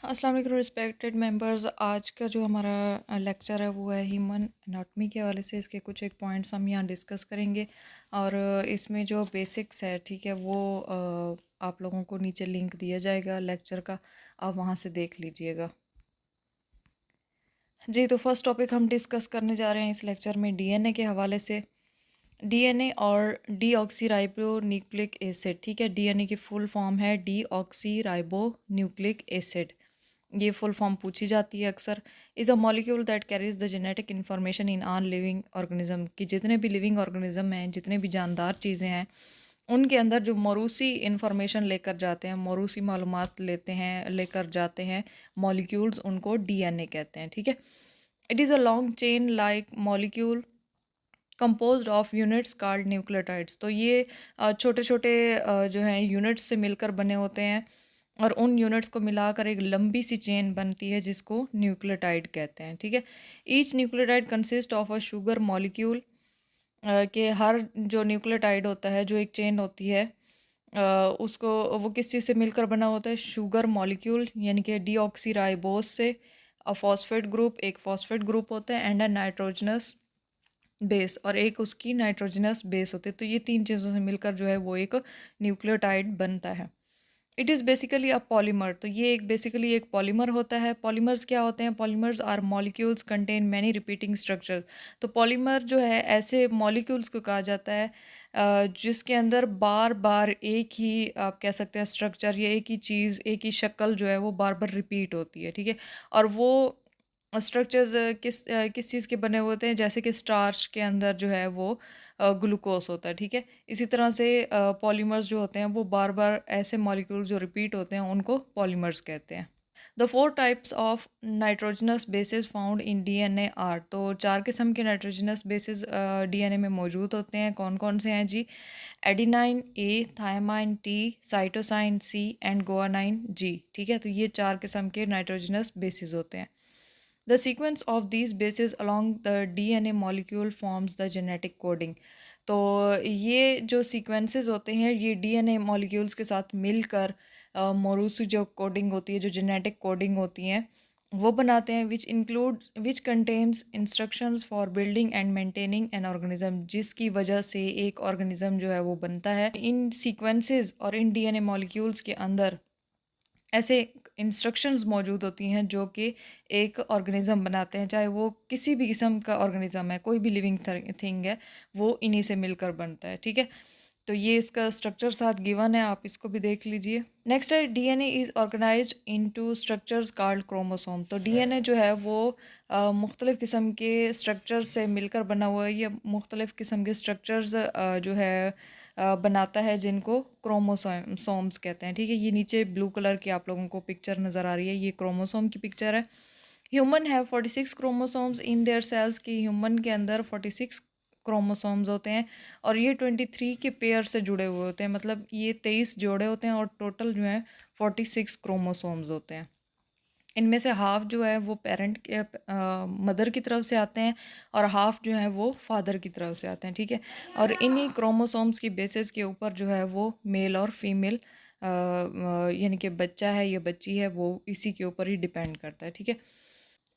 अस्सलाम वालेकुम respected members. आज का जो हमारा लेक्चर है वो है ह्यूमन एनाटॉमी के हवाले से। इसके कुछ एक पॉइंट्स हम यहाँ डिस्कस करेंगे और इसमें जो बेसिक्स है, ठीक है, वो आप लोगों को नीचे लिंक दिया जाएगा लेक्चर का, आप वहाँ से देख लीजिएगा। जी, तो फर्स्ट टॉपिक हम डिस्कस करने जा रहे हैं इस लेक्चर में डीएनए के हवाले से। डीएनए और डीऑक्सीराइबो न्यूक्लिक एसिड, ठीक है, डीएनए की फुल फॉर्म है डीऑक्सीराइबो न्यूक्लिक एसिड। ये फुल फॉर्म पूछी जाती है अक्सर। Is a molecule that carries the genetic information in आन लिविंग ऑर्गेनिज्म, कि जितने भी लिविंग ऑर्गेनिज्म हैं, जितने भी जानदार चीज़ें हैं, उनके अंदर जो मौरूसी इन्फॉर्मेशन लेकर जाते हैं, मौरूसी मालूमात लेकर जाते हैं मॉलिक्यूल्स, उनको डीएनए कहते हैं, ठीक है। It is a long chain like molecule composed of units called nucleotides. तो ये छोटे छोटे जो हैं यूनिट्स से मिलकर बने होते हैं और उन यूनिट्स को मिलाकर एक लंबी सी चेन बनती है जिसको न्यूक्लियोटाइड कहते हैं, ठीक है। Each nucleotide consist of a sugar molecule, के हर जो न्यूक्लियोटाइड होता है, जो एक चेन होती है, उसको वो किस चीज़ से मिलकर बना होता है? शुगर मॉलिक्यूल, यानी कि डीऑक्सीराइबोज से। फॉस्फेट ग्रुप, एक फॉस्फेट ग्रुप होता है, एंड अ नाइट्रोजनस बेस, और एक उसकी नाइट्रोजनस बेस होती है। तो ये तीन चीज़ों से मिलकर जो है वो एक न्यूक्लियोटाइड बनता है। It is basically a polymer. तो ये एक बेसिकली एक पॉलीमर होता है। पॉलीमर्स क्या होते हैं? Polymers are molecules contain many repeating structures. तो पॉलीमर जो है ऐसे मॉलिक्यूल्स को कहा जाता है जिसके अंदर बार बार एक ही, आप कह सकते हैं, स्ट्रक्चर या एक ही चीज़, एक ही शक्ल जो है वो बार बार रिपीट होती है, ठीक है। और वो स्ट्रक्चर्स किस चीज़ के बने हुए होते हैं? जैसे कि स्टार्च के अंदर जो है वो ग्लूकोज होता है, ठीक है। इसी तरह से पॉलीमर्स जो होते हैं वो बार बार ऐसे मॉलिक्यूल्स जो रिपीट होते हैं उनको पॉलीमर्स कहते हैं। The four types of nitrogenous bases found in DNA are. तो चार किस्म के नाइट्रोजनस बेसिस डीएनए में मौजूद होते हैं। कौन कौन से हैं जी? Adenine A, thymine T, cytosine C and guanine G, ठीक है। तो ये चार किस्म के नाइट्रोजनस बेसिस होते हैं। The sequence of these bases along the DNA molecule forms the genetic coding। तो ये जो सीक्वेंसेस होते हैं ये डीएनए मॉलिक्यूल्स के साथ मिलकर मौरूसी जो कोडिंग होती है, जो जेनेटिक कोडिंग होती हैं, वो बनाते हैं। Which contains instructions for building and maintaining an organism, जिसकी वजह से एक ऑर्गेनिज्म जो है वो बनता है। इन सीक्वेंसेस और इन डीएनए मॉलिक्यूल्स के अंदर ऐसे इंस्ट्रक्शंस मौजूद होती हैं जो कि एक ऑर्गेनिज़्म बनाते हैं, चाहे वो किसी भी किस्म का ऑर्गेनिज़्म है, कोई भी लिविंग थिंग है, वो इन्हीं से मिलकर बनता है, ठीक है। तो ये इसका स्ट्रक्चर साथ गिवन है, आप इसको भी देख लीजिए। नेक्स्ट है DNA is organised into structures called chromosome. तो डीएनए जो है वो मुख्तलिफ़ किस्म के स्ट्रक्चर्स से मिलकर बना हुआ है। ये मुख्तलिफ़ किस्म के स्ट्रक्चर्स जो है बनाता है, जिनको क्रोमोसोम्स कहते हैं, ठीक है। ये नीचे ब्लू कलर की आप लोगों को पिक्चर नज़र आ रही है, ये क्रोमोसोम की पिक्चर है। Human have 46 chromosomes in their cells, की ह्यूमन के अंदर 46 क्रोमोसोम्स होते हैं और ये 23 के पेयर से जुड़े हुए होते हैं। मतलब ये 23 जोड़े होते हैं और टोटल जो है 46 क्रोमोसोम्स होते हैं। इनमें से हाफ जो है वो पेरेंट के मदर की तरफ से आते हैं और हाफ जो है वो फादर की तरफ से आते हैं, ठीक है। और इन्हीं क्रोमोसोम्स की बेसिस के ऊपर जो है वो मेल और फीमेल यानी कि बच्चा है या बच्ची है, वो इसी के ऊपर ही डिपेंड करता है, ठीक है।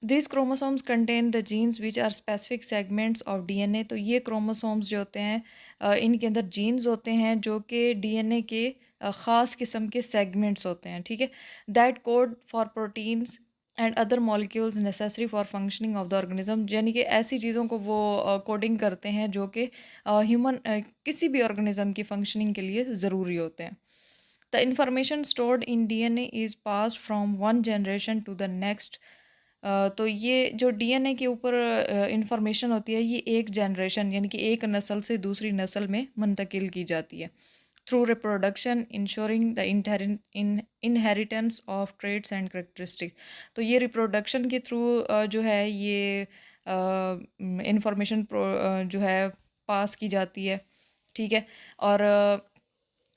This chromosomes contain the genes which are specific segments of DNA. तो ये क्रोमोसोम्स जो होते हैं इनके अंदर जीन्स होते हैं जो कि डीएनए के ख़ास किस्म के सेगमेंट्स होते हैं, ठीक है। That code for proteins and other molecules necessary for functioning of the organism, यानी कि ऐसी चीज़ों को वो कोडिंग करते हैं जो कि ह्यूमन किसी भी ऑर्गेनिज्म की फंक्शनिंग के लिए ज़रूरी होते हैं। The information stored in DNA is passed from one generation to the next. तो ये जो डीएनए के ऊपर इंफॉर्मेशन होती है, ये एक जनरेशन यानी कि एक नस्ल से दूसरी नस्ल में मुंतकिल की जाती है through reproduction, ensuring the inheritance of traits and characteristic. तो ये रिप्रोडक्शन के थ्रू जो है ये इंफॉर्मेशन जो है पास की जाती है, ठीक है। और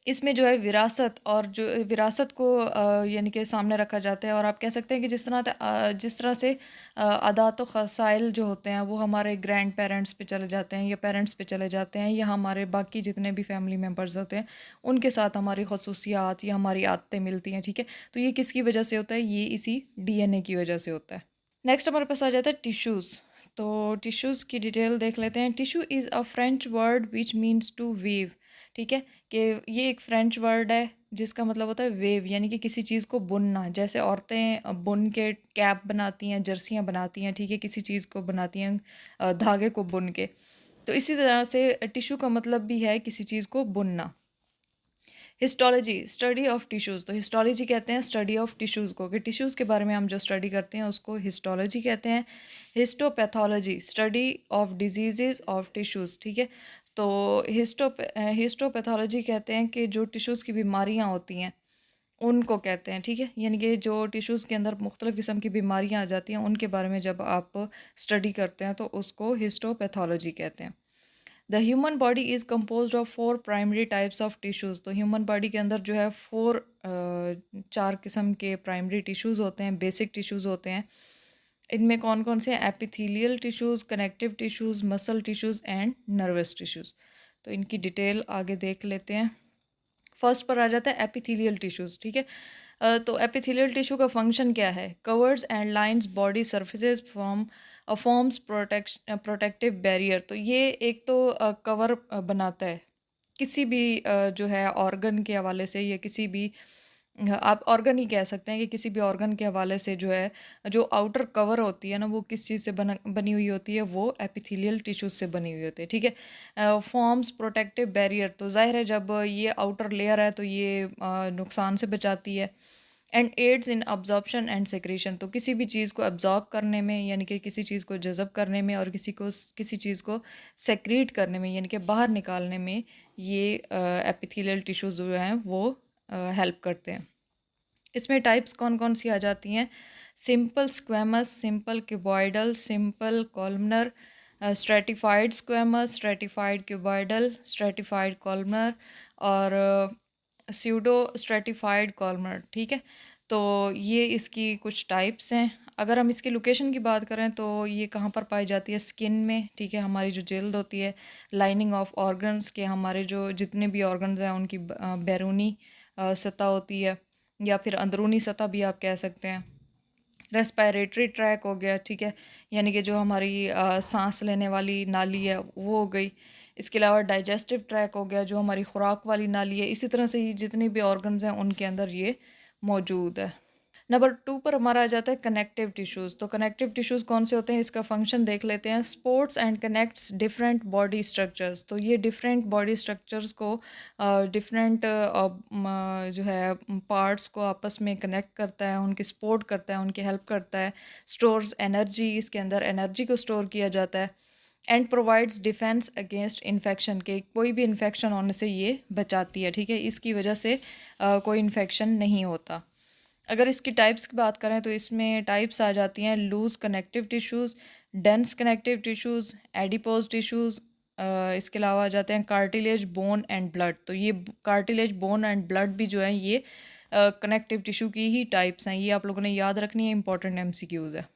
इसमें जो है विरासत और जो विरासत को यानी कि सामने रखा जाता है और आप कह सकते हैं कि जिस तरह से आदात व ख़साइल जो होते हैं वो हमारे ग्रैंड पेरेंट्स पे चले जाते हैं या पेरेंट्स पे चले जाते हैं या हमारे बाकी जितने भी फैमिली मेम्बर्स होते हैं उनके साथ हमारी खसूसियात या हमारी आदतें मिलती हैं, ठीक है। तो ये किसकी वजह से होता है? ये इसी डीएनए की वजह से होता है। नेक्स्ट हमारे पास आ जाता है टिश्यूज़। तो टिश्यूज़ की डिटेल देख लेते हैं। Tissue is a French word which means to weave, ठीक है। कि ये एक फ्रेंच वर्ड है जिसका मतलब होता है वेव, यानी कि किसी चीज़ को बुनना। जैसे औरतें बुन के कैप बनाती हैं, जर्सियाँ बनाती हैं, ठीक है, किसी चीज़ को बनाती हैं धागे को बुन के। तो इसी तरह से टिश्यू का मतलब भी है किसी चीज़ को बुनना। Histology, study of tissues. तो हिस्टोलॉजी कहते हैं स्टडी ऑफ टिश्यूज़ को, कि टिश्यूज़ के बारे में हम जो स्टडी करते हैं उसको हिस्टोलॉजी कहते हैं। Histopathology, study of diseases of tissues, ठीक है। तो हिस्टोपैथोलॉजी कहते हैं कि जो टिश्यूज़ की बीमारियाँ होती हैं उनको कहते हैं, ठीक है। यानी कि जो टिश्यूज़ के अंदर मुख्तलिफ़ किस्म की बीमारियाँ आ जाती हैं उनके बारे में जब आप स्टडी करते हैं तो उसको हिस्टोपैथोलॉजी कहते हैं। The human body is composed of 4 primary types of tissues. तो ह्यूमन बॉडी के अंदर जो है 4 किस्म के प्राइमरी टिश्यूज़ होते हैं, बेसिक टिश्यूज़ होते हैं। इनमें कौन-कौन से हैं? Epithelial tissues, connective tissues, muscle tissues and nervous tissues. तो इनकी डिटेल आगे देख लेते हैं। फर्स्ट पर आ जाता है एपिथेलियल टिश्यूज़, ठीक है। तो एपिथेलियल टिश्यू का फंक्शन क्या है? Covers and lines body surfaces forms protective barrier. तो ये एक तो कवर बनाता है किसी भी जो है ऑर्गन के हवाले से, या किसी भी आप ऑर्गन ही कह सकते हैं कि किसी भी ऑर्गन के हवाले से जो है, जो आउटर कवर होती है ना, वो किस चीज़ से बनी हुई होती है? वो एपिथेलियल टिश्यूज से बनी हुई होती है, ठीक है। Forms protective barrier. तो जाहिर है जब ये आउटर लेयर है तो ये नुकसान से बचाती है। And aids in absorption and secretion. तो किसी भी चीज़ को अब्जॉर्ब करने में, यानी कि किसी चीज़ को जज़ब करने में, और किसी चीज़ को सेक्रीट करने में, यानी कि बाहर निकालने में, ये एपिथेलियल टिश्यूज़ जो हैं वो हेल्प करते हैं। इसमें टाइप्स कौन-कौन सी आ जाती हैं? Simple squamous, simple cuboidal, simple columnar, stratified squamous, stratified cuboidal, stratified columnar और स्यूडो स्ट्रैटिफाइड कॉलमनर, ठीक है। तो ये इसकी कुछ टाइप्स हैं। अगर हम इसकी लोकेशन की बात करें तो ये कहाँ पर पाई जाती है? स्किन में, ठीक है। हमारी जो जिल्द होती है, लाइनिंग ऑफ ऑर्गन्स के, हमारे जो जितने भी ऑर्गन्स हैं उनकी बैरूनी सतह होती है, या फिर अंदरूनी सतह भी आप कह सकते हैं। रेस्पिरेटरी ट्रैक हो गया, ठीक है, यानी कि जो हमारी सांस लेने वाली नाली है वो हो गई। इसके अलावा डाइजेस्टिव ट्रैक हो गया, जो हमारी खुराक वाली नाली है। इसी तरह से ही जितने भी ऑर्गन्स हैं उनके अंदर ये मौजूद है। नंबर 2 पर हमारा आ जाता है कनेक्टिव टिश्यूज़। तो कनेक्टिव टिश्यूज़ कौन से होते हैं? इसका फंक्शन देख लेते हैं। Sports and connects different body structures. तो ये डिफरेंट बॉडी स्ट्रक्चर्स को डिफरेंट जो है पार्ट्स को आपस में कनेक्ट करता है, उनकी सपोर्ट करता है, उनकी हेल्प करता है। स्टोर्स एनर्जी, इसके अंदर एनर्जी को स्टोर किया जाता है। And provides defence against infection, के कोई भी इन्फेक्शन होने से ये बचाती है, ठीक है। इसकी वजह से कोई इन्फेक्शन नहीं होता। अगर इसकी टाइप्स की बात करें तो इसमें टाइप्स आ जाती हैं loose connective tissues, dense connective tissues, adipose tissues. इसके अलावा आ जाते हैं कार्टिलेज, बोन एंड ब्लड। तो ये कार्टिलेज, बोन एंड ब्लड भी जो है ये कनेक्टिव टिश्यू की ही टाइप्स हैं। ये आप लोगों ने याद रखनी है, इंपॉर्टेंट एमसीक्यूज़ है।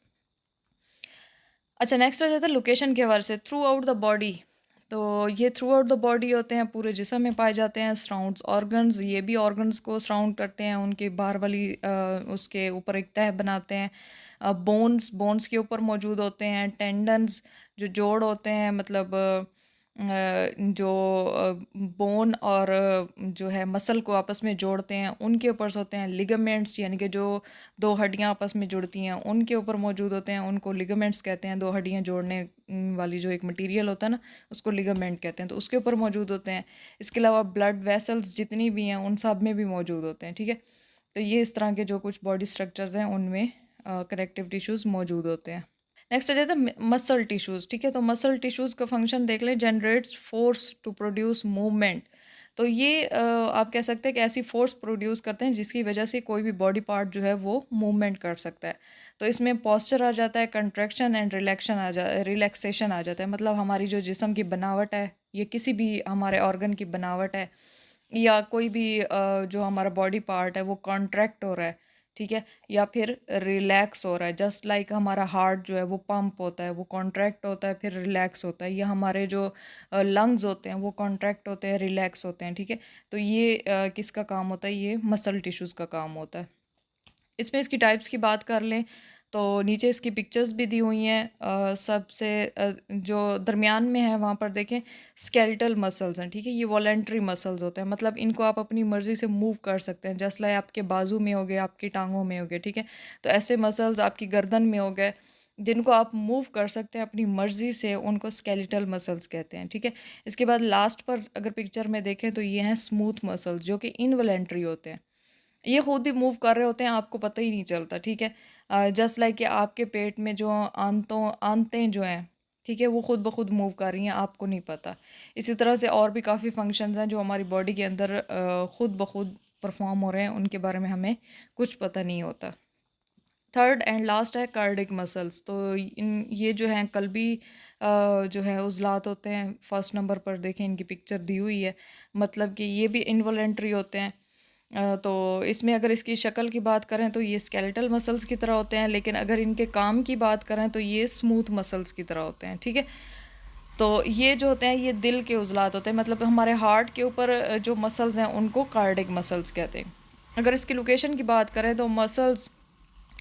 अच्छा, नेक्स्ट आ जाता है लोकेशन के हवाले से। Through out the body. तो ये थ्रू आउट द बॉडी होते हैं, पूरे जिस्म में पाए जाते हैं। सराउंड्स ऑर्गन्स, ये भी ऑर्गन्स को सराउंड करते हैं, उनके बाहर वाली उसके ऊपर एक तह बनाते हैं। बोन्स, बोन्स के ऊपर मौजूद होते हैं। टेंडन्स, जो जोड़ होते हैं, मतलब जो बोन और जो है मसल को आपस में जोड़ते हैं, उनके ऊपर होते हैं। लिगामेंट्स, यानी कि जो दो हड्डियाँ आपस में जुड़ती हैं उनके ऊपर मौजूद होते हैं, उनको लिगामेंट्स कहते हैं। दो हड्डियाँ जोड़ने वाली जो एक मटेरियल होता है ना, उसको लिगामेंट कहते हैं। तो उसके ऊपर मौजूद होते हैं। इसके अलावा ब्लड वेसल्स जितनी भी हैं उन सब में भी मौजूद होते हैं, ठीक है। तो ये इस तरह के जो कुछ बॉडी स्ट्रक्चर्स हैं उनमें कनेक्टिव टिश्यूज़ मौजूद होते हैं। नेक्स्ट आ जाता है मसल टिश्यूज़, ठीक है। तो मसल टिश्यूज़ का फंक्शन देख लें। Generates force to produce movement. तो ये आप कह सकते हैं कि ऐसी फोर्स प्रोड्यूस करते हैं जिसकी वजह से कोई भी बॉडी पार्ट जो है वो मूवमेंट कर सकता है। तो इसमें पोस्चर आ जाता है, कंट्रैक्शन एंड रिलैक्सेशन आ जाता है। मतलब हमारी जो जिस्म की बनावट है, ये किसी भी हमारे ऑर्गन की बनावट है, या कोई भी जो हमारा बॉडी पार्ट है वो कॉन्ट्रैक्ट हो रहा है, ठीक है, या फिर रिलैक्स हो रहा है। जस्ट लाइक हमारा हार्ट जो है वो पंप होता है, वो कॉन्ट्रैक्ट होता है फिर रिलैक्स होता है, या हमारे जो लंग्स होते हैं वो कॉन्ट्रैक्ट होते हैं रिलैक्स होते हैं, ठीक है। तो ये किसका काम होता है, ये मसल टिश्यूज़ का काम होता है। इसमें इसकी टाइप्स की बात कर लें तो नीचे इसकी पिक्चर्स भी दी हुई हैं। सबसे जो दरमियान में है वहाँ पर देखें स्केलेटल मसल्स हैं, ठीक है, ये वॉलेंट्री मसल्स होते हैं, मतलब इनको आप अपनी मर्ज़ी से मूव कर सकते हैं, जस्ट लाइक आपके बाजू में हो गए, आपकी टांगों में हो गए, ठीक है। तो ऐसे मसल्स आपकी गर्दन में हो गए जिनको आप मूव कर सकते हैं अपनी मर्ज़ी से, उनको स्केलेटल मसल्स कहते हैं, ठीक है। इसके बाद लास्ट पर अगर पिक्चर में देखें तो ये हैं स्मूथ मसल्स जो कि इनवॉलेंट्री होते हैं, ये खुद ही मूव कर रहे होते हैं, आपको पता ही नहीं चलता, ठीक है। जस्ट लाइक कि आपके पेट में जो आंतें जो हैं, ठीक है, वो खुद ब खुद मूव कर रही हैं, आपको नहीं पता। इसी तरह से और भी काफ़ी फंक्शंस हैं जो हमारी बॉडी के अंदर खुद ब खुद परफॉर्म हो रहे हैं, उनके बारे में हमें कुछ पता नहीं होता। थर्ड एंड लास्ट है कार्डिक मसल्स। तो इन ये जो हैं कल्बी जो है उज़लात होते हैं, फर्स्ट नंबर पर देखें इनकी पिक्चर दी हुई है, मतलब कि ये भी इनवॉलेंट्री होते हैं। तो इसमें अगर इसकी शक्ल की बात करें तो ये स्केलेटल मसल्स की तरह होते हैं, लेकिन अगर इनके काम की बात करें तो ये स्मूथ मसल्स की तरह होते हैं, ठीक है। तो ये जो होते हैं ये दिल के उज़लात होते हैं, मतलब हमारे हार्ट के ऊपर जो मसल्स हैं उनको कार्डिक मसल्स कहते हैं। अगर इसकी लोकेशन की बात करें तो मसल्स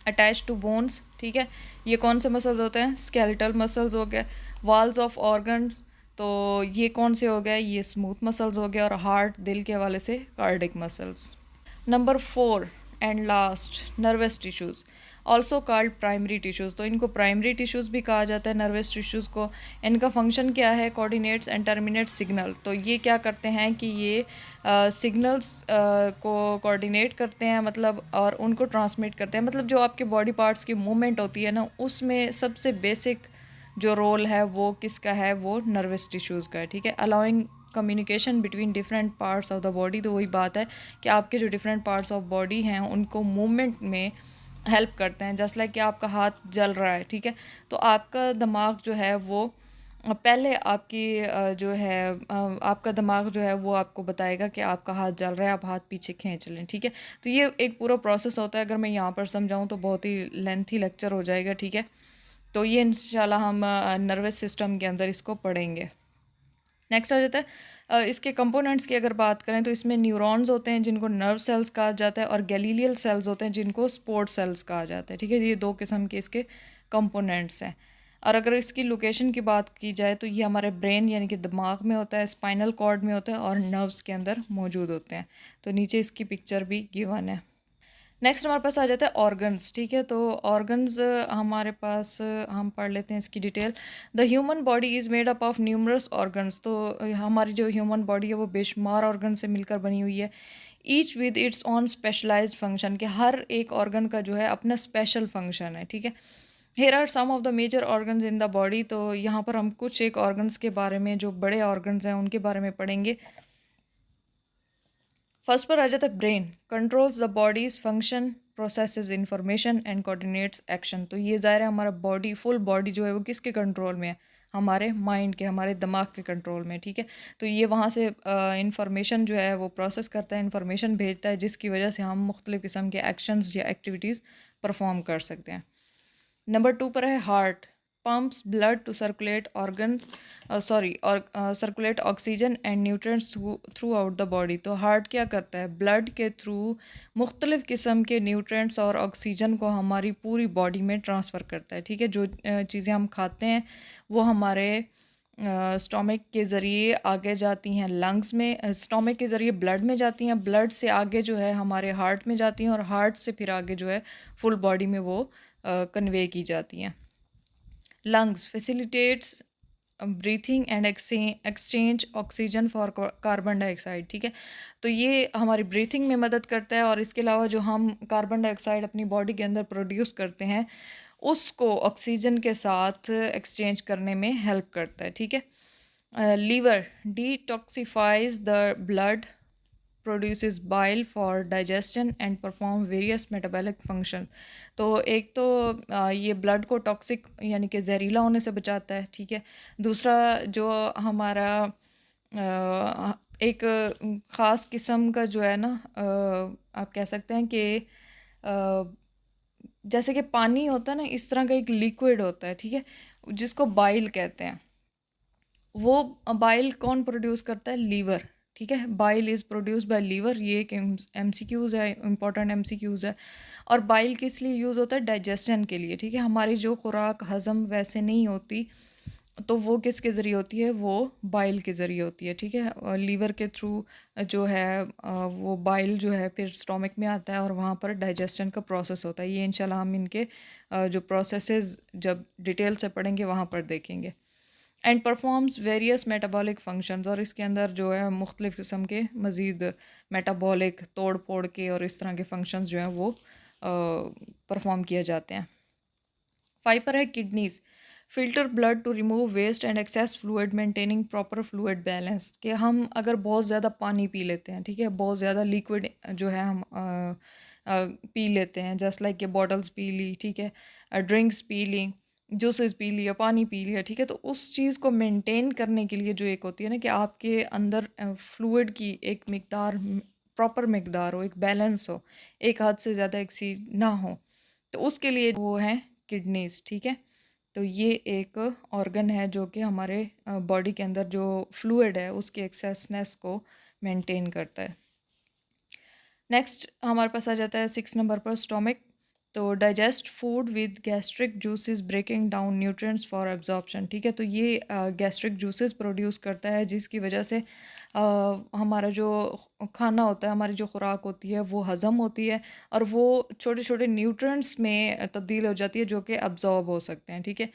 अटैच टू बोन्स, ठीक है, ये कौन से मसल्स होते हैं, स्केलेटल मसल्स हो गए। वॉल्स ऑफ ऑर्गन्स, तो ये कौन से हो गए, ये स्मूथ मसल्स हो गए, और हार्ट दिल के हवाले से cardiac muscles. Number 4 and last nervous tissues, also called primary tissues. तो इनको प्राइमरी टिश्यूज़ भी कहा जाता है, नर्वस टिश्यूज़ को। इनका फंक्शन क्या है, कोऑर्डिनेट्स एंड टर्मिनेट सिग्नल। तो ये क्या करते हैं कि ये सिग्नल्स को कोऑर्डिनेट करते हैं, मतलब और उनको ट्रांसमिट करते हैं, मतलब जो आपके बॉडी पार्ट्स की मूवमेंट होती है ना, उसमें सबसे बेसिक जो रोल है वो किसका है, वो नर्वस टिश्यूज़ का है, ठीक है। Allowing communication between different parts of the body. तो वही बात है कि आपके जो डिफरेंट पार्ट्स ऑफ बॉडी हैं उनको मूवमेंट में हेल्प करते हैं। जस्ट लाइक कि आपका हाथ जल रहा है, ठीक है, तो आपका दिमाग जो है वो पहले आपकी जो है आपका दिमाग जो है वो आपको बताएगा कि आपका हाथ जल रहा है, आप हाथ पीछे खींच लें, ठीक है। तो ये एक पूरा प्रोसेस होता है, अगर मैं यहाँ पर समझाऊँ तो बहुत ही लेंथी लेक्चर हो जाएगा, ठीक है। तो ये इंशाल्लाह हम नर्वस सिस्टम के अंदर इसको पढ़ेंगे। नेक्स्ट आ जाता है इसके कंपोनेंट्स की अगर बात करें तो इसमें न्यूरॉन्स होते हैं जिनको नर्व सेल्स कहा जाता है, और गैलीलियल सेल्स होते हैं जिनको स्पोर्ट सेल्स कहा जाता है, ठीक है। ये दो किस्म के इसके कंपोनेंट्स हैं। और अगर इसकी लोकेशन की बात की जाए तो ये हमारे ब्रेन यानी कि दिमाग में होता है, स्पाइनल कॉर्ड में होता है, और नर्व्स के अंदर मौजूद होते हैं। तो नीचे इसकी पिक्चर भी गिवन है। नेक्स्ट हमारे पास आ जाता है ऑर्गन्स, ठीक है। तो ऑर्गन्स हमारे पास हम पढ़ लेते हैं इसकी detail. The human body is made up of numerous organs. तो हमारी जो ह्यूमन बॉडी है वो बेशुमार ऑर्गन से मिलकर बनी हुई है। Each with its own specialized function, के हर एक ऑर्गन का जो है अपना स्पेशल फंक्शन है, ठीक है। Here are some of the major organs in the body. तो यहाँ पर हम कुछ एक ऑर्गन्स के बारे में, जो बड़े ऑर्गन्स हैं उनके बारे में पढ़ेंगे। फर्स्ट पर आ जाता है brain, controls the bodies function, processes information and coordinates action. तो ये ज़ाहिर है हमारा बॉडी, फुल बॉडी जो है वो किसके कंट्रोल में है, हमारे माइंड के, हमारे दिमाग के कंट्रोल में, ठीक है। तो ये वहाँ से इंफॉर्मेशन जो है वो प्रोसेस करता है, इंफॉर्मेशन भेजता है, जिसकी वजह से हम मुख्तलिफ़ किस्म के एक्शंस या एक्टिविटीज़ परफॉर्म कर सकते हैं। नंबर 2 पर है heart, pumps blood to circulate organs और circulate oxygen and nutrients throughout the body. तो हार्ट क्या करता है, ब्लड के थ्रू मुख्तलिफ़ किस्म के न्यूट्रिएंट्स और ऑक्सीजन को हमारी पूरी बॉडी में ट्रांसफ़र करता है, ठीक है। जो चीज़ें हम खाते हैं वो हमारे स्टोमक के ज़रिए आगे जाती हैं लंग्स में, स्टोमक के ज़रिए ब्लड में जाती हैं, ब्लड से आगे जो है हमारे हार्ट में जाती हैं, और हार्ट से फिर आगे जो है फुल बॉडी में वो कन्वे की जाती हैं। Lungs facilitates breathing and exchange oxygen for carbon dioxide, ठीक है। तो ये हमारी ब्रीथिंग में मदद करता है, और इसके अलावा जो हम कार्बन डाइऑक्साइड अपनी बॉडी के अंदर प्रोड्यूस करते हैं उसको ऑक्सीजन के साथ एक्सचेंज करने में हेल्प करता है, ठीक है। Liver detoxifies the blood, produces bile for digestion and perform various metabolic function. तो एक तो ये ब्लड को टॉक्सिक यानी कि जहरीला होने से बचाता है, ठीक है। दूसरा जो हमारा एक ख़ास किस्म का जो है ना आप कह सकते हैं कि जैसे कि पानी होता है ना, इस तरह का एक लिक्विड होता है, ठीक है? जिसको बाइल कहते हैं। वो बाइल कौन प्रोड्यूस करता है? लीवर, ठीक है? Bile is produced by liver. ये एक एमसीक्यूज़ है, इम्पोर्टेंट एमसीक्यूज़ है। और बाइल किस लिए यूज़ होता है? डाइजेशन के लिए, ठीक है? हमारी जो खुराक हज़म वैसे नहीं होती, तो वो किसके ज़रिए होती है? वो बाइल के ज़रिए होती है, ठीक है? लीवर के थ्रू जो है वो बाइल जो है फिर स्टोमक में आता है और वहाँ पर डाइजेशन का प्रोसेस होता है। ये इंशाल्लाह हम इनके जो प्रोसेसेस जब डिटेल से पढ़ेंगे वहाँ पर देखेंगे। And performs various metabolic functions, और इसके अंदर जो है मुख्तलिफ़ किस्म के मज़ीद मेटाबॉलिक तोड़ फोड़ के और इस तरह के फंक्शंस जो हैं वो परफॉर्म किए जाते हैं। 5 पर है kidneys, filter blood to remove waste and excess fluid, maintaining proper fluid balance. कि हम अगर बहुत ज़्यादा पानी पी लेते हैं, ठीक है, बहुत ज़्यादा लिक्विड जो है हम पी लेते हैं, जस्ट लाइक के बॉटल्स पी ली, ठीक है, ड्रिंक्स पी ली, जूसेस पी लिया, पानी पी लिया, ठीक है, तो उस चीज़ को मेंटेन करने के लिए जो एक होती है ना कि आपके अंदर फ्लूइड की एक मिकदार, प्रॉपर मिकदार हो, एक बैलेंस हो, एक हद से ज़्यादा एक्सीड ना हो, तो उसके लिए वो है किडनीज़, ठीक है? तो ये एक ऑर्गन है जो कि हमारे बॉडी के अंदर जो फ्लूइड है उसकी एक्सेसनेस को मेंटेन करता है। नेक्स्ट हमारे पास आ जाता है 6 नंबर पर स्टोमक। तो digest food with gastric juices breaking down nutrients for absorption, ठीक है? तो ये गैस्ट्रिक जूसेस प्रोड्यूस करता है जिसकी वजह से हमारा जो खाना होता है, हमारी जो खुराक होती है वो हज़म होती है और वो छोटे-छोटे न्यूट्रिएंट्स में तब्दील हो जाती है जो कि अब्ज़ॉर्ब हो सकते हैं, ठीक है?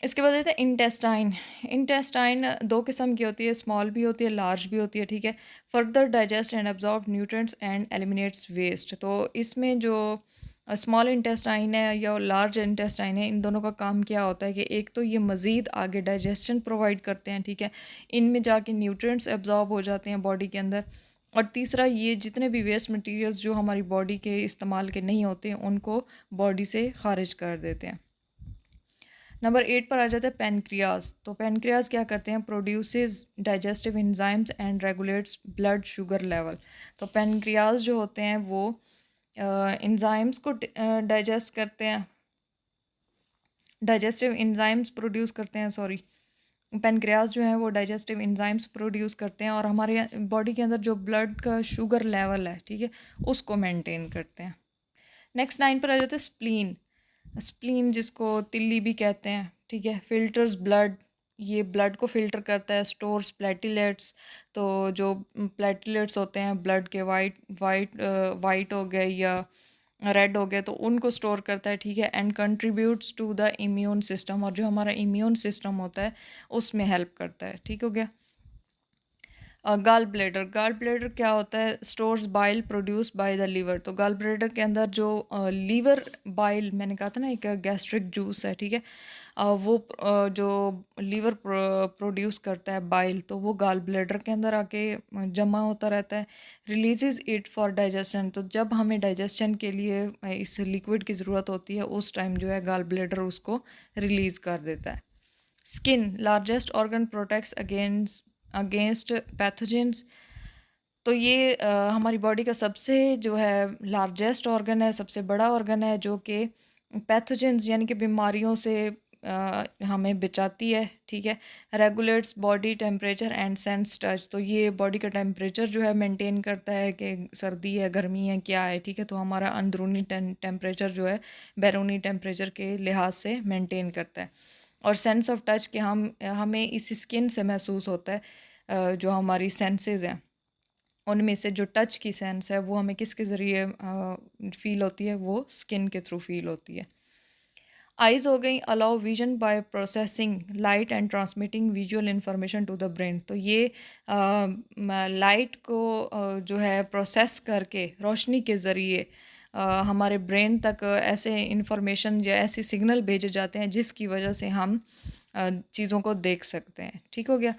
इसके बाद आता है इंटेस्टाइन। इंटेस्टाइन 2 किस्म की होती है, स्मॉल भी होती है, लार्ज भी होती है, ठीक है? Further digest and absorb nutrients and eliminates waste. तो इसमें जो स्मॉल इंटेस्टाइन है या लार्ज इंटेस्टाइन है, इन दोनों का काम क्या होता है कि एक तो ये मज़ीद आगे डाइजेशन प्रोवाइड करते हैं, ठीक है? इनमें जाके न्यूट्रिएंट्स अब्ज़ॉर्ब हो जाते हैं बॉडी के अंदर। और तीसरा, ये जितने भी वेस्ट मटीरियल्स जो हमारी बॉडी के इस्तेमाल के नहीं होते, उनको बॉडी से ख़ारिज कर देते हैं। नंबर 8 पर आ जाता है पेनक्रियाज। तो पेनक्रियाज क्या करते हैं? Produces digestive enzymes and regulates blood sugar level. तो पेनक्रियाज जो होते हैं वो एंजाइम्स को डाइजेस्ट करते हैं, डाइजेस्टिव एंजाइम्स प्रोड्यूस करते हैं, सॉरी। पेनक्रियाज जो है वो डाइजेस्टिव एंजाइम्स प्रोड्यूस करते हैं और हमारे बॉडी के अंदर जो ब्लड का शुगर लेवल है, ठीक है, उसको मेंटेन करते हैं। नेक्स्ट 9 पर आ जाता है स्प्लीन। स्प्लीन जिसको तिल्ली भी कहते हैं, ठीक है, फिल्टर्स ब्लड, ये ब्लड को फ़िल्टर करता है, स्टोर्स प्लेटलेट्स। तो जो प्लेटलेट्स होते हैं ब्लड के, वाइट वाइट वाइट हो गए या रेड हो गए, तो उनको स्टोर करता है, ठीक है, and contributes to the immune system, और जो हमारा इम्यून सिस्टम होता है उसमें हेल्प करता है, ठीक हो गया? गाल ब्लैडर, गाल ब्लैडर क्या होता है? Stores bile produce by the liver. तो गाल ब्लैडर के अंदर जो लीवर बाइल, मैंने कहा था ना एक गैस्ट्रिक जूस है, ठीक है, वो जो लीवर प्रोड्यूस करता है बाइल, तो वो गाल ब्लैडर के अंदर आके जमा होता रहता है, रिलीजेस इट फॉर डाइजेशन। तो जब हमें डाइजेशन के लिए इस लिक्विड की ज़रूरत होती है, उस टाइम जो है गाल ब्लैडर उसको रिलीज़ कर देता है। Skin, largest organ, protects against against pathogens. तो ये हमारी बॉडी का सबसे जो है लार्जेस्ट ऑर्गन है, सबसे बड़ा ऑर्गन है जो कि पैथोजेंस यानी कि बीमारियों से हमें बचाती है, ठीक है। Regulates body temperature and sense touch. तो ये बॉडी का टेम्परेचर जो है मेंटेन करता है कि सर्दी है, गर्मी है, क्या है, ठीक है। तो हमारा अंदरूनी टेम्परेचर जो है बैरूनी टेम्परेचर के लिहाज से मेंटेन करता है। और सेंस ऑफ टच के हमें इस स्किन से महसूस होता है, जो हमारी सेंसेस हैं उनमें से जो टच की सेंस है वो हमें किसके ज़रिए फ़ील होती है? वो स्किन के थ्रू फ़ील होती है। आइज़ हो गई, allow vision by processing light and transmitting visual information to the brain. तो ये लाइट को जो है प्रोसेस करके रोशनी के ज़रिए हमारे ब्रेन तक ऐसे इंफॉर्मेशन या ऐसे सिग्नल भेजे जाते हैं जिसकी वजह से हम चीज़ों को देख सकते हैं, ठीक हो गया?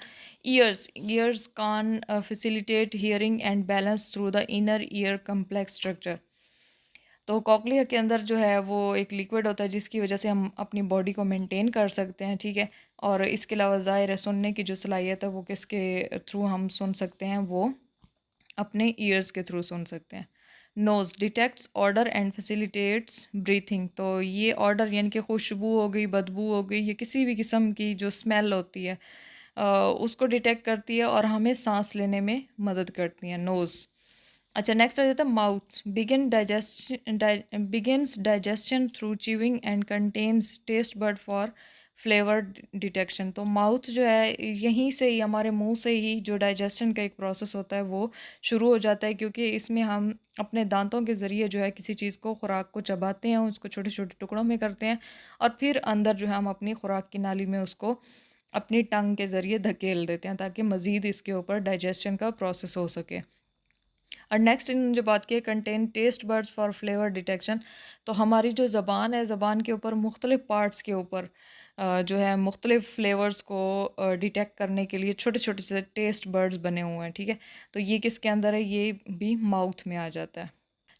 ईयर्स, ईयर्स कान facilitate hearing and balance through the inner ear complex structure. तो कॉक्लिया के अंदर जो है वो एक लिक्विड होता है जिसकी वजह से हम अपनी बॉडी को मेंटेन कर सकते हैं, ठीक है। और इसके अलावा ज़ाहिर है सुनने की जो सलाहियत है वो किसके थ्रू हम सुन सकते हैं, वो अपने ईयर्स के थ्रू सुन सकते हैं। Nose detects odour and facilitates breathing, तो ये ऑर्डर यानी कि खुशबू हो गई, बदबू हो गई, या किसी भी किस्म की जो स्मेल होती है अ, उसको डिटेक्ट करती है और हमें सांस लेने में मदद करती है, नोज़। अच्छा, नेक्स्ट आ जाता है mouth. Begins digestion through chewing and contains taste bud for flavour detection. तो माउथ जो है यहीं से ही, हमारे मुंह से ही जो डाइजेशन का एक प्रोसेस होता है वो शुरू हो जाता है, क्योंकि इसमें हम अपने दांतों के ज़रिए जो है किसी चीज़ को, खुराक को चबाते हैं, उसको छोटे छोटे टुकड़ों में करते हैं और फिर अंदर जो है हम अपनी खुराक की नाली में उसको अपनी टंग के ज़रिए धकेल देते हैं ताकि मज़ीद इसके ऊपर डाइजेशन का प्रोसेस हो सके। और नेक्स्ट इन जो बात की है contain taste buds for flavour detection, तो हमारी जो ज़बान है, ज़बान के ऊपर मुख्तलिफ पार्ट्स के ऊपर जो है मुख्तलिफ फ्लेवर्स को डिटेक्ट करने के लिए छोटे छोटे से टेस्ट बर्ड्स बने हुए हैं, ठीक है। तो ये किसके अंदर है, ये भी माउथ में आ जाता है।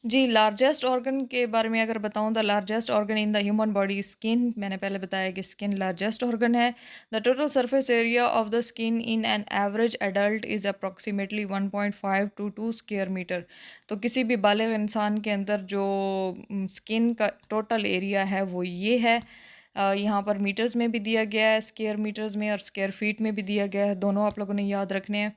जी, लार्जेस्ट ऑर्गन के बारे में अगर बताऊँ, the largest organ in the human body skin. मैंने पहले बताया कि स्किन लार्जेस्ट ऑर्गन है। The total surface area of the skin in an average adult is approximately 1.5 to 2 square metre. तो किसी भी बालिग इंसान के अंदर जो स्किन का टोटल एरिया है वो ये है। यहाँ पर मीटर्स में भी दिया गया है, स्क्वायर मीटर्स में और स्क्वायर फीट में भी दिया गया है, दोनों आप लोगों ने याद रखने हैं।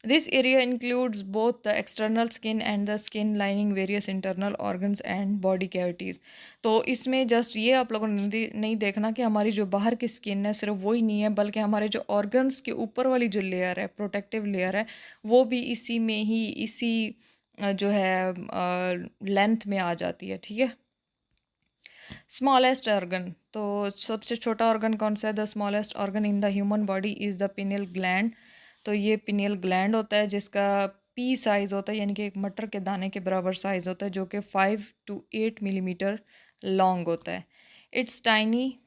This area includes both the external skin and the skin lining various internal organs and body cavities। तो इसमें जस्ट ये आप लोगों ने नहीं देखना कि हमारी जो बाहर की स्किन है सिर्फ वही नहीं है, बल्कि हमारे जो ऑर्गन्स के ऊपर वाली जो लेयर है, प्रोटेक्टिव लेयर है, वो भी इसी में ही, इसी जो है लेंथ में आ जाती है, ठीक है। स्मॉलेस्ट ऑर्गन, तो सबसे छोटा ऑर्गन कौन सा है? The smallest organ in the human body is the pineal gland. तो ये पिनियल ग्लैंड होता है जिसका पी साइज़ होता है, यानी कि एक मटर के दाने के बराबर साइज़ होता है, जो कि 5 to 8 मिलीमीटर लॉन्ग होता है। It's tiny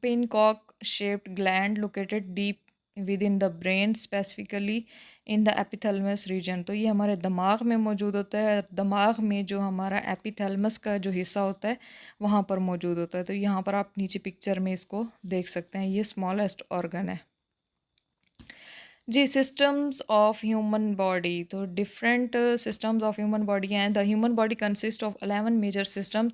pinecone shaped gland located deep within the brain, specifically in the epithalamus region. तो ये हमारे दिमाग में मौजूद होता है। दिमाग में जो हमारा एपिथैलेमस का जो हिस्सा होता है वहाँ पर मौजूद होता है। तो यहाँ पर आप नीचे पिक्चर में इसको देख सकते हैं, ये स्मॉलेस्ट ऑर्गन है। जी, सिस्टम्स ऑफ ह्यूमन बॉडी, तो different systems of human body हैं। The human body consist of 11 major systems,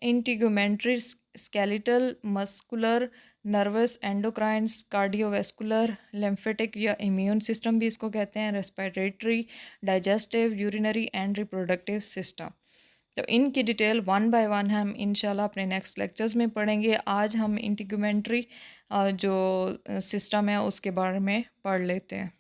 integumentary, skeletal, muscular, nervous, endocrines, cardiovascular, lymphatic या इम्यून सिस्टम भी इसको कहते हैं, respiratory, digestive, urinary and reproductive system. तो इनकी detail one by one हम इंशाल्लाह अपने नेक्स्ट लेक्चर्स में पढ़ेंगे। आज हम इंटीग्यूमेंट्री जो सिस्टम है उसके बारे में पढ़ लेते हैं।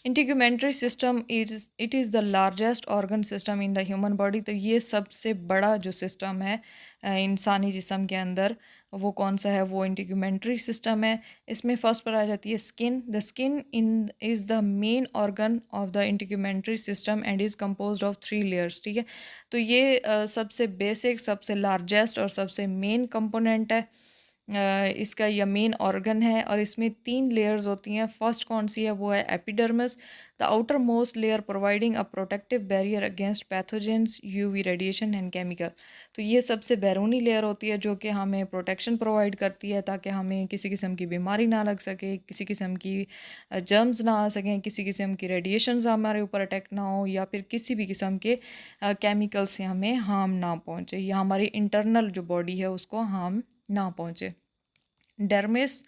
Integumentary system it is the largest organ system in the human body. तो ये सबसे बड़ा जो सिस्टम है इंसानी जिस्म के अंदर, वो कौन सा है? वो इंटीग्यूमेंट्री सिस्टम है। इसमें फर्स्ट पर आ जाती है skin. The skin in is the main organ of the integumentary system and is composed of 3 layers, ठीक है। तो ये सबसे बेसिक, सबसे लार्जेस्ट और सबसे मेन कंपोनेंट है। इसका ये मेन ऑर्गन है और इसमें 3 लेयर्स होती हैं। फर्स्ट कौन सी है? वो है epidermis, the outer most layer providing a protective barrier against pathogens, UV radiation and chemical. तो ये सबसे बैरूनी लेयर होती है जो कि हमें प्रोटेक्शन प्रोवाइड करती है ताकि हमें किसी किस्म की बीमारी ना लग सके, किसी किस्म की जर्म्स ना आ सकें, किसी किस्म की रेडिएशंस हमारे ऊपर अटैक ना हो, या फिर किसी भी किस्म के केमिकल से हमें हार्म ना पहुँचे, या हमारी इंटरनल जो बॉडी है उसको हार्म ना पहुँचे। डर्मिस,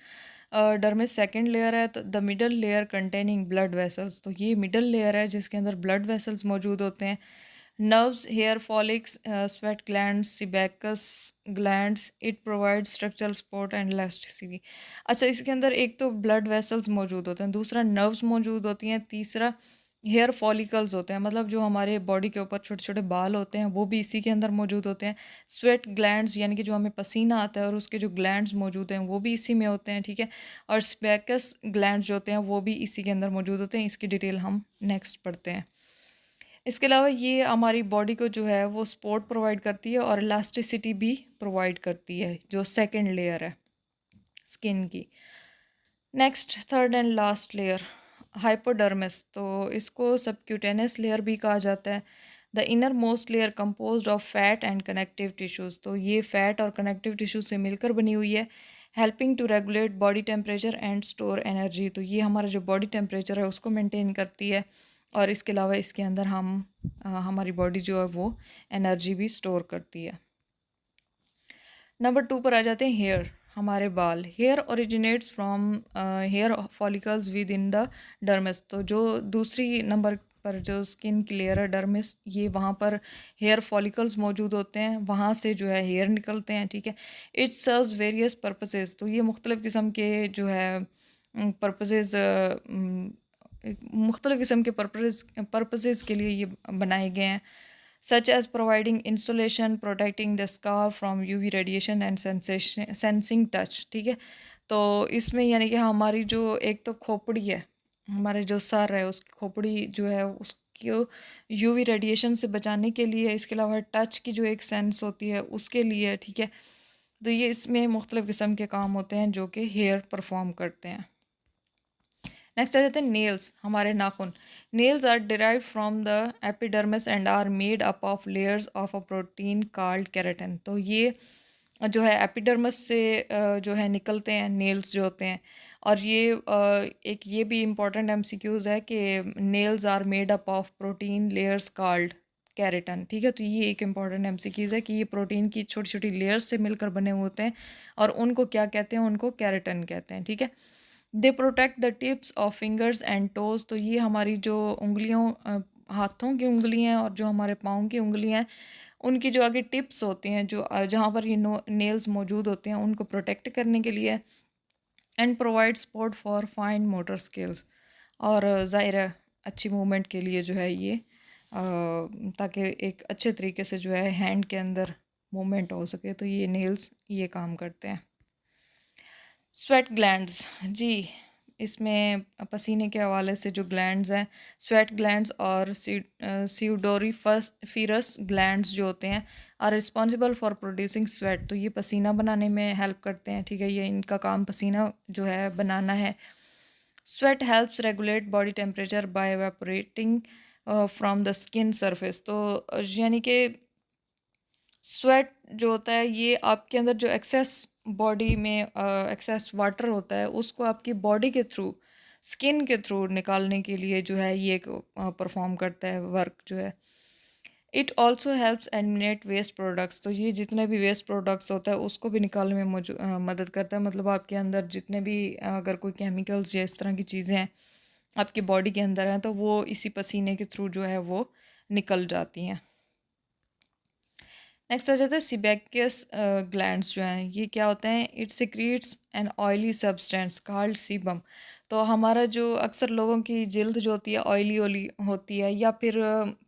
डर्मिस सेकंड लेयर है। तो the middle layer containing blood vessels, तो ये मिडल लेयर है जिसके अंदर ब्लड वेसल्स मौजूद होते हैं। Nerves, hair follicles, sweat glands, sebaceous glands, it provide structural support and elasticity. अच्छा, इसके अंदर एक तो ब्लड वेसल्स मौजूद होते हैं, दूसरा नर्व्स मौजूद होती हैं, तीसरा हेयर फॉलिकल्स होते हैं, मतलब जो हमारे बॉडी के ऊपर छोटे छोटे बाल होते हैं वो भी इसी के अंदर मौजूद होते हैं। स्वेट ग्लैंड्स यानी कि जो हमें पसीना आता है और उसके जो ग्लैंड्स मौजूद हैं वो भी इसी में होते हैं, ठीक है। और स्पैकस ग्लैंड्स जो होते हैं वो भी इसी के अंदर मौजूद होते हैं। इसकी डिटेल हम नेक्स्ट पढ़ते हैं। इसके अलावा ये हमारी बॉडी को जो है वो सपोर्ट प्रोवाइड करती है और इलास्टिसिटी भी प्रोवाइड करती है, जो सेकेंड लेयर है स्किन की। Next, third and last layer hypodermis, तो इसको सबक्यूटेनियस लेयर भी कहा जाता है। The inner most layer composed of fat and connective tissues, तो ये फैट और कनेक्टिव टिश्यू से मिलकर बनी हुई है। Helping to regulate body temperature and store energy, तो ये हमारा जो बॉडी टेम्परेचर है उसको मेंटेन करती है, और इसके अलावा इसके अंदर हमारी बॉडी जो है वो एनर्जी भी स्टोर करती है। नंबर 2 पर आ जाते हैं हेयर, हमारे बाल। Hair originates from hair follicles within the dermis, तो जो दूसरी नंबर पर जो स्किन की लेयर है डर्मिस, ये वहाँ पर हेयर फॉलिकल्स मौजूद होते हैं, वहाँ से जो है हेयर निकलते हैं, ठीक है। इट सर्व्स वेरियस पर्पसेस, तो ये मुख्तलिफ़ किस्म के जो है पर्पसेस मुख्तलिफ़ किस्म के पर्पसेस के लिए ये बनाए गए हैं, such as providing insulation, protecting the scalp from UV radiation and sensing touch, ठीक है। तो इसमें यानी कि हमारी जो एक तो खोपड़ी है, हमारे जो सर है उसकी खोपड़ी जो है उसको यूवी रेडिएशन से बचाने के लिए, इसके अलावा टच की जो एक सेंस होती है उसके लिए, ठीक है। तो ये इसमें मुख्तलिफ़ किस्म के काम होते हैं जो कि हेयर परफॉर्म करते हैं। नेक्स्ट आ जाते हैं नेल्स, हमारे नाखून। Nails are derive from the epidermis and are made up of layers of a protein called keratin, तो ये जो है एपिडर्मिस से जो है निकलते हैं नेल्स जो होते हैं। और ये एक ये भी इम्पॉर्टेंट एमसीक्यूज़ है कि nails are made up of protein layers called keratin, ठीक है। तो ये एक इम्पॉर्टेंट एमसीक्यूज़ है कि ये प्रोटीन की छोटी छोटी लेयर्स से मिलकर बने होते हैं, और उनको क्या कहते हैं, उनको केराटिन कहते हैं, ठीक है। They protect the tips of fingers and toes, तो ये हमारी जो हाथों की उंगलियां और जो हमारे पाँव की उंगलियां हैं, उनकी जो आगे टिप्स होती हैं, जो जहाँ पर ये नेल्स मौजूद होते हैं, उनको प्रोटेक्ट करने के लिए। And provide support for fine motor skills, और ज़ाहिर है अच्छी मूवमेंट के लिए जो है ये ताकि एक अच्छे तरीके से जो है हैंड के अंदर मूवमेंट हो सके, तो ये नेल्स ये काम करते हैं। स्वेट ग्लैंड्स, जी, इसमें पसीने के हवाले से जो ग्लैंड्स हैं, स्वेट ग्लैंड्स और सीडोरीफस फिरस ग्लैंड्स जो होते हैं, are responsible for producing sweat, तो ये पसीना बनाने में हेल्प करते हैं, ठीक है। ये इनका काम पसीना जो है बनाना है। Sweat helps regulate body temperature by evaporating from the skin surface, तो यानी कि स्वेट जो होता है ये आपके अंदर जो एक्सेस बॉडी में एक्सेस वाटर होता है उसको आपकी बॉडी के थ्रू, स्किन के थ्रू निकालने के लिए जो है ये एक परफॉर्म करता है वर्क जो है। It also helps eliminate waste products, तो ये जितने भी वेस्ट प्रोडक्ट्स होता है उसको भी निकालने में मदद करता है। मतलब आपके अंदर जितने भी अगर कोई केमिकल्स या इस तरह की चीज़ें हैं आपकी बॉडी के अंदर हैं, तो वो इसी पसीने के थ्रू जो है वो निकल जाती हैं। नेक्स्ट आ जाता है सीबेकियस ग्लैंड्स जो हैं, ये क्या होते हैं, it secretes an oily substance called sebum, तो हमारा जो अक्सर लोगों की जिल्द जो होती है ऑयली ऑयली होती है, या फिर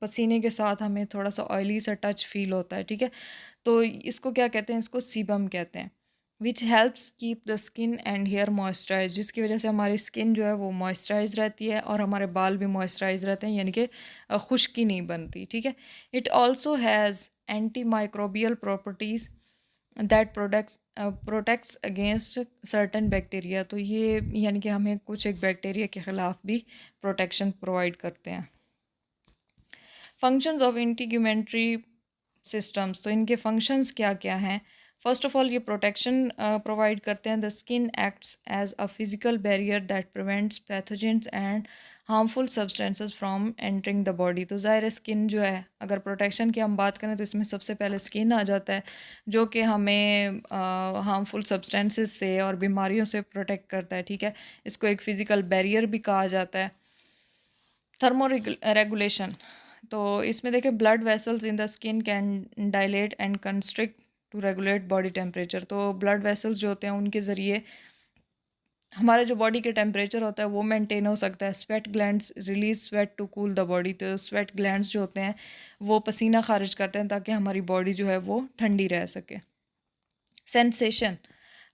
पसीने के साथ हमें थोड़ा सा ऑयली सा टच फील होता है, ठीक है। तो इसको क्या कहते हैं, इसको सीबम कहते हैं। Which helps keep the skin and hair moisturize, जिसकी वजह से हमारी स्किन जो है वो मॉइस्चराइज रहती है और हमारे बाल भी मॉइस्चराइज रहते हैं, यानी कि खुश्की नहीं बनती, ठीक है। It also has anti microbial properties that protects against certain bacteria, तो ये यानी कि हमें कुछ एक बैक्टीरिया के ख़िलाफ़ भी प्रोटेक्शन प्रोवाइड करते हैं। फंक्शंस ऑफ इंटीग्यूमेंट्री सिस्टम्स, तो इनके फंक्शंस क्या क्या हैं। फर्स्ट ऑफ ऑल ये प्रोटेक्शन प्रोवाइड करते हैं। The skin acts as a physical barrier that prevents pathogens and harmful substances from entering the body, तो ज़ाहिर स्किन जो है, अगर प्रोटेक्शन की हम बात करें तो इसमें सबसे पहले स्किन आ जाता है, जो कि हमें हार्मफुल सब्सटेंसेस से और बीमारियों से प्रोटेक्ट करता है, ठीक है। इसको एक फ़िज़िकल बैरियर भी कहा जाता है। थर्मो रेगुलेशन, तो इसमें देखें blood vessels in the skin can dilate and constrict to regulate body temperature, तो ब्लड वेसल्स जो होते हैं उनके ज़रिए हमारा जो बॉडी के टेम्परेचर होता है वो मेंटेन हो सकता है। Sweat glands release sweat to cool the body, तो स्वेट ग्लैंड्स जो होते हैं वो पसीना खारिज करते हैं ताकि हमारी बॉडी जो है वो ठंडी रह सके। Sensation,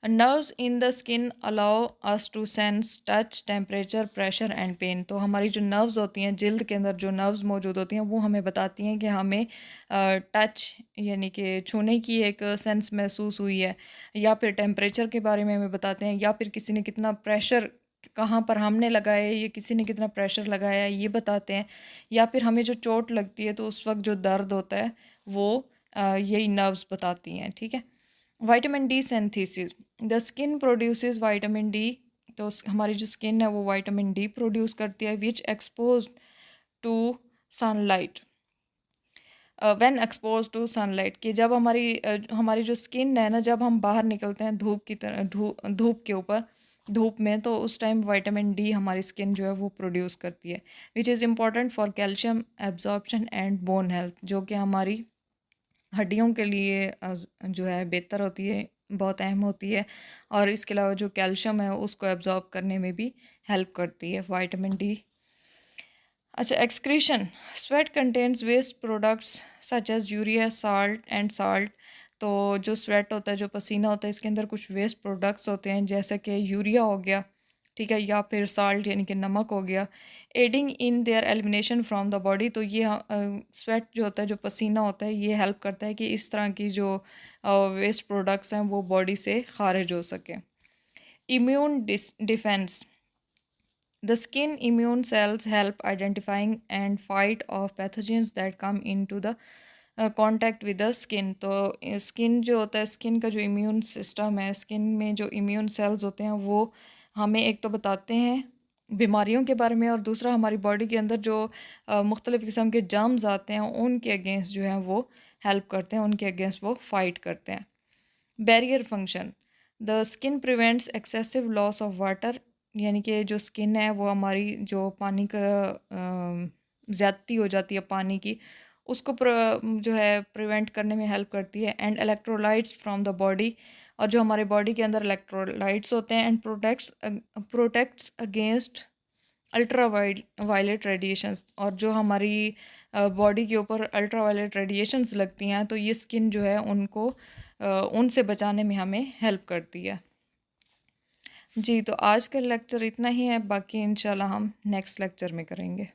nerves in the skin allow us to sense touch temperature pressure and pain, तो हमारी जो नर्व्स होती हैं, जिल्द के अंदर जो नर्व्स मौजूद होती हैं वो हमें बताती हैं कि हमें टच यानी कि छूने की एक सेंस महसूस हुई है, या फिर टेम्परेचर के बारे में हमें बताते हैं, या फिर किसी ने कितना प्रेशर कहाँ पर हमने लगाए, या किसी ने कितना प्रेशर लगाया है, ये बताते हैं। या फिर हमें जो चोट लगती है तो उस वक़्त जो दर्द होता है वो यही नर्व्स बताती हैं, ठीक है। Vitamin D synthesis, the skin produces vitamin D, तो हमारी जो स्किन है वो विटामिन डी प्रोड्यूस करती है, which expose to sunlight, when expose to sunlight, कि जब हमारी जो स्किन है ना, जब हम बाहर निकलते हैं धूप की तरह, धूप के ऊपर, धूप में, तो उस टाइम विटामिन डी हमारी स्किन जो है वो प्रोड्यूस करती है, which is important for calcium absorption and bone health, जो कि हमारी हड्डियों के लिए जो है बेहतर होती है, बहुत अहम होती है। और इसके अलावा जो कैल्शियम है उसको एब्जॉर्ब करने में भी हेल्प करती है विटामिन डी। अच्छा, excretion, sweat contains waste products such as urea, salt and salt, तो जो स्वेट होता है, जो पसीना होता है, इसके अंदर कुछ वेस्ट प्रोडक्ट्स होते हैं, जैसे कि यूरिया हो गया, ठीक है, या फिर साल्ट यानी कि नमक हो गया, adding in their elimination from the body, तो ये स्वेट जो होता है, जो पसीना होता है, ये हेल्प करता है कि इस तरह की जो वेस्ट प्रोडक्ट्स हैं वो बॉडी से खारिज हो सके। Immune defence, the skin immune cells help identifying and fight off pathogens that come into the contact with the skin, तो स्किन जो होता है, स्किन का जो इम्यून सिस्टम है, स्किन में जो इम्यून सेल्स होते हैं वो हमें एक तो बताते हैं बीमारियों के बारे में, और दूसरा हमारी बॉडी के अंदर जो मुख्तलिफ़ किस्म के जर्म्स आते हैं उनके अगेंस्ट जो है वो हेल्प करते हैं, उनके अगेंस्ट वो फाइट करते हैं। Barrier function, the skin prevents excessive loss of water, यानी कि जो स्किन है वो हमारी जो पानी का ज़्यादती हो जाती है पानी की, उसको जो है प्रिवेंट करने में हेल्प करती है। And electrolytes from the body, और जो हमारे बॉडी के अंदर इलेक्ट्रोलाइट्स होते हैं, and protects against ultraviolet radiations, और जो हमारी बॉडी के ऊपर अल्ट्रा वायलेट रेडिएशंस लगती हैं तो ये स्किन जो है उनको उनसे बचाने में हमें हेल्प करती है। जी, तो आज का लेक्चर इतना ही है, बाकी इंशाल्लाह हम नेक्स्ट लेक्चर में करेंगे।